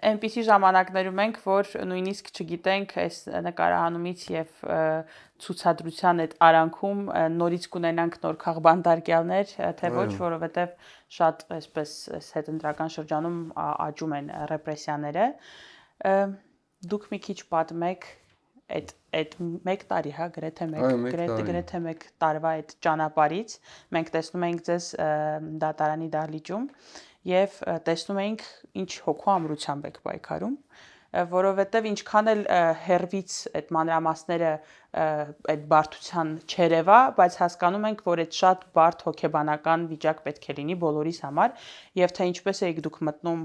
Այնպիսի ժամանակներում ենք, որ նույնիսկ չգիտենք այս նկարահանումից եւ ցուցադրության այդ արանքում նորից կունենանք նոր քաղբանդարկյալներ, թե ոչ, որովհետեւ շատ այսպես այս հետընտրական շրջանում աճում են ռեպրեսիաները։ Դուք մի քիչ պատմեք այդ 1 տարի, հա, գրեթե 1 տարվա այդ ճանապարհից մենք տեսնում ենք ձեզ դատարանի դահլիճում եւ տեսնում ենք ինչ հոգու ամրությամբ եք պայքարում, որովհետեւ ինչքան էլ հերվից այդ մանրամասները այդ բարդության չերևա, բայց հասկանում ենք, որ այդ շատ բարդ հոգեբանական վիճակ պետք է լինի բոլորիս համար եւ թե ինչպես եք դուք մտնում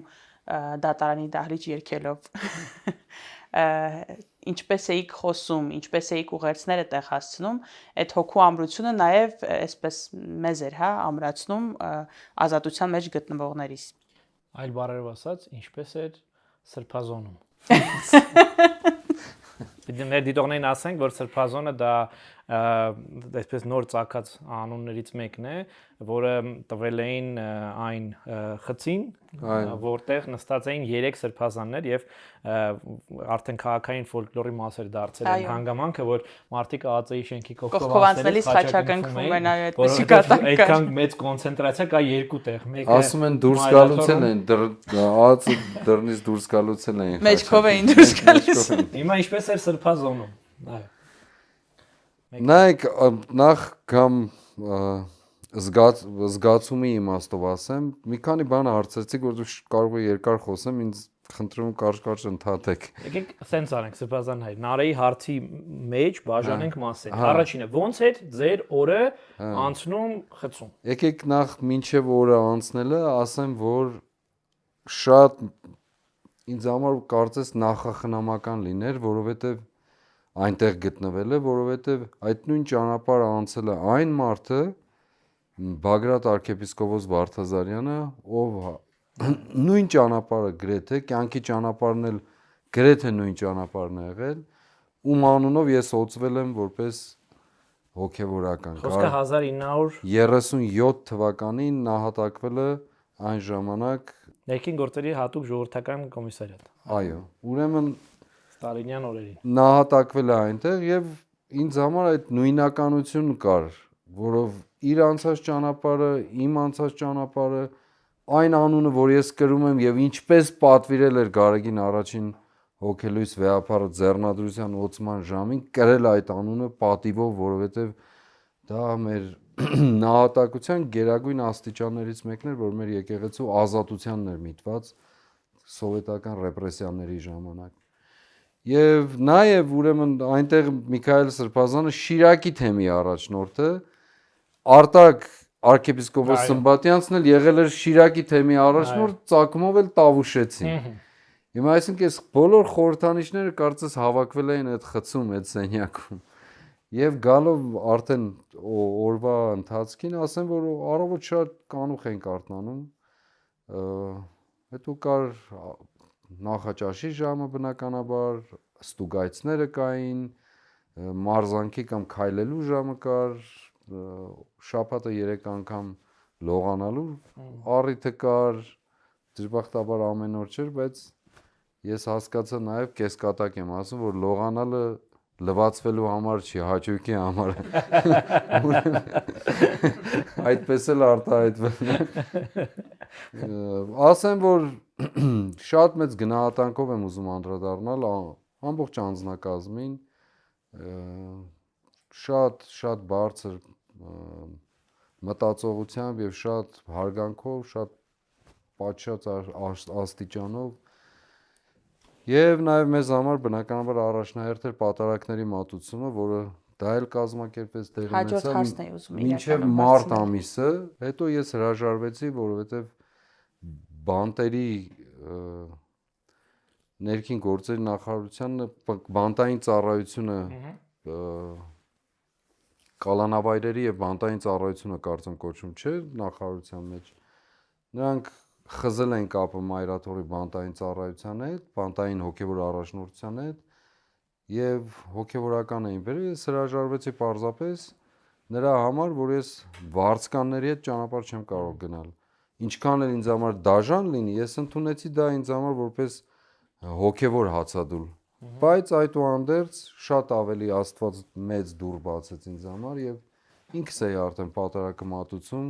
դատարանի դահլիճ երգելով ինչպես էիք խոսում, ինչպես էիք ուղերձները տեղ հասցնում, այդ հոգու ամրությունը նաև այսպես մեզ էր, հա, ամրացնում ազատության մեջ գտնվողներիս։ Այլ բառերով ասած, ինչպես էր սրբազոնում։ Մեր դիտողներին ասենք, որ սրբազոնը դա այսպես նոր ծագած անուններից մեկն է, որը տվել էին այն խցին, որտեղ նստած էին 3 սրբազաններ եւ արդեն քաղաքային ֆոլկլորի մասեր դարձել են հանգամանքը, որ մարդիկ ԱԱԾ-ի շենքի կողքով անցնելիս խաչակնքվում են այդպեսի կատակ։ Այդքան մեծ կոնցենտրացիա կա 2 տեղ, մեկը ասում են դուրս գալուց են ԱԱԾ դռնից դուրս գալուց են մեջքով էին դուրս գալիս։ Հիմա ինչպես էր սրբազոնում։ Նայեք, նախ կամ զգացումի իմաստով ասեմ, մի քանի բան հարցրեցիք, որ դու կարող ես երկար խոսեմ, ինձ խնդրում կարճ ընդհատեք։ Եկեք սենց անենք, սրբազան հայր, Նարեի հարցի մեջ բաժանենք մասեր։ Առաջինը, ոնց է ձեր օրը անցնում խցում։ Եկեք նախ մինչև օրը անցնելը ասեմ, որ շատ ինձ համար կարծես նախախնամական լիներ, որովհետև այնտեղ գտնվելը, որովհետև այդ նույն ճանապարհը անցել է այն մարդը, Բագրատ arczepiskopos Վարդազարյանը, ով նույն ճանապարհը գրեթե, կյանքի ճանապարհն էլ գրեթե նույն ճանապարհն է եղել, ում անունով ես օծվել եմ որպես հոգևորական։ Խոսքը 1937 թվականին նահատակվել է այն ժամանակ ներքին գործերի հատուկ ժողովրդական կոմիսարիատ։ Այո, ուրեմն Ստալինյան օրերին։ Նահատակվել է այնտեղ եւ ինձ համար այդ նույնականություն կար, որով իր անցած ճանապարհը, իմ անցած ճանապարհը, այն անունը, որ ես կրում եմ եւ ինչպես պատվիրել էր Գարեգին առաջին հոգելույց վեհապարը ձեռնադրության օծման ժամին, կրել այդ անունը պատիվով, որովհետեւ դա մեր նահատակության գերագույն աստիճաններից մեկն էր, որ մեր եկեղեցու ազատությանն էր միտված սովետական ռեպրեսիաների ժամանակ։ Եվ նաև ուրեմն այնտեղ Միքայել Սրբազանը Շիրակի թեմի առաջնորդը, Արտակ arczepiskopos Սմբատյանցն էլ եղել էր Շիրակի թեմի առաջնորդ, ծագումով էլ Տավուշեցին։ Հիմա այսինքն այս բոլոր խորհրդանիշները կարծես հավաքվել էին այդ խցում, այդ սենյակում։ Եվ գալով արդեն օրվա ընթացքին ասեմ, որ առավոտ շատ կանուխ ենք արթնանում, հետո կար նախաճաշի ժամը բնականաբար, ստուգայցները կային, մարզանքի կամ քայլելու ժամը կար, շաբաթը 3 անգամ լողանալու առիթը կար, դժբախտաբար ամեն օր չէր, բայց ես հասկացա նաև կեսկատակ եմ ասում, որ լողանալը լվացվելու համար չի, հաճույքի համար է։ Այդպես էլ արտահայտվել է։ Ասեմ, որ շատ մեծ գնահատանքով եմ ուզում անդրադառնալ ամբողջ անձնակազմին, շատ բարձր մտածողությամբ եւ շատ հարգանքով, շատ պատշաճ աստիճանով եւ նաեւ մեզ համար բնականաբար առաջնահերթ էր պատարակների մատուցումը, որը դա էլ կազմակերպեց տեղի ունեցավ մինչև մարտ ամիսը, հետո ես հրաժարվեցի, որովհետեւ բանտերի ներքին գործերի նախարարությանը բանտային ծառայությունը կալանավայրերի եւ բանտային ծառայությունը կարծեմ կոչում չէ նախարարության մեջ, նրանք խզել են կապը Մայրաթորի բանտային ծառայության հետ, բանտային հոգևոր առաջնորդության հետ եւ հոգևորական էին բերել, ես հրաժարվեցի պարզապես նրա համար, որ ես վարձկանների հետ ճանապարհ չեմ կարող գնալ։ Ինչքան էլ ինձ համար դաժան լինի, ես ընդունեցի դա ինձ համար որպես հոգևոր հացադուլ։ Բայց այդուհանդերձ շատ ավելի Աստված մեծ դուռ բացեց ինձ համար եւ ինքս էի արդեն պատարակը մատուցում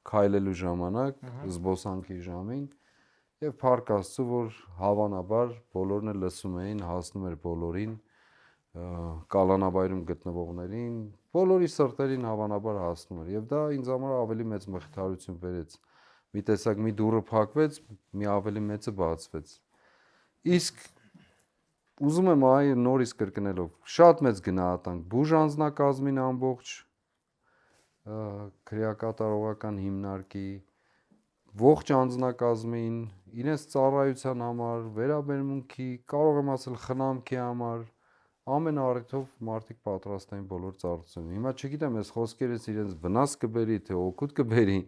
քայլելու ժամանակ, զբոսանքի ժամին եւ փառք Աստծո, որ հավանաբար բոլորն էլ լսում էին, հասնում էր բոլորին, կալանաբայրում գտնվողներին, բոլորի սրտերին հավանաբար հասնում էր եւ դա ինձ համար ավելի մեծ մխիթարություն բերեց։ Մի տեսակ մի դուռը փակվեց, մի ավելի մեծը բացվեց։ Իսկ ուզում եմ այ նորից կրկնելով, շատ մեծ գնահատանք բուժանձնակազմին ամբողջ քրեակատարողական հիմնարկի, ողջ անձնակազմին, իրենց ծառայության համար, վերաբերմունքի, կարող եմ ասել խնամքի համար, ամեն առիթով մարդիկ պատրաստ էին բոլոր ծառայություններին։ Հիմա չգիտեմ, այս խոսքերից իրենց վնաս կբերի, թե օգուտ կբերի,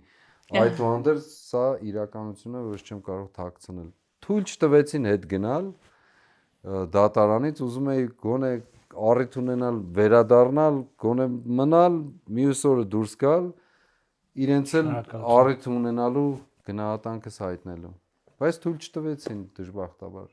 այդուհանդերձ սա իրականություն է, որ չեմ կարող թաքցնել։ Թույլ չտվեցին հետ գնալ դատարանից, ուզում էի գոնե առիթ ունենալ վերադառնալ, գոնե մնալ, մյուս օրը դուրս գալ, իրենց էլ առիթ ունենալու գնահատանքս հայտնելու։ Բայց թույլ չտվեցին դժբախտաբար։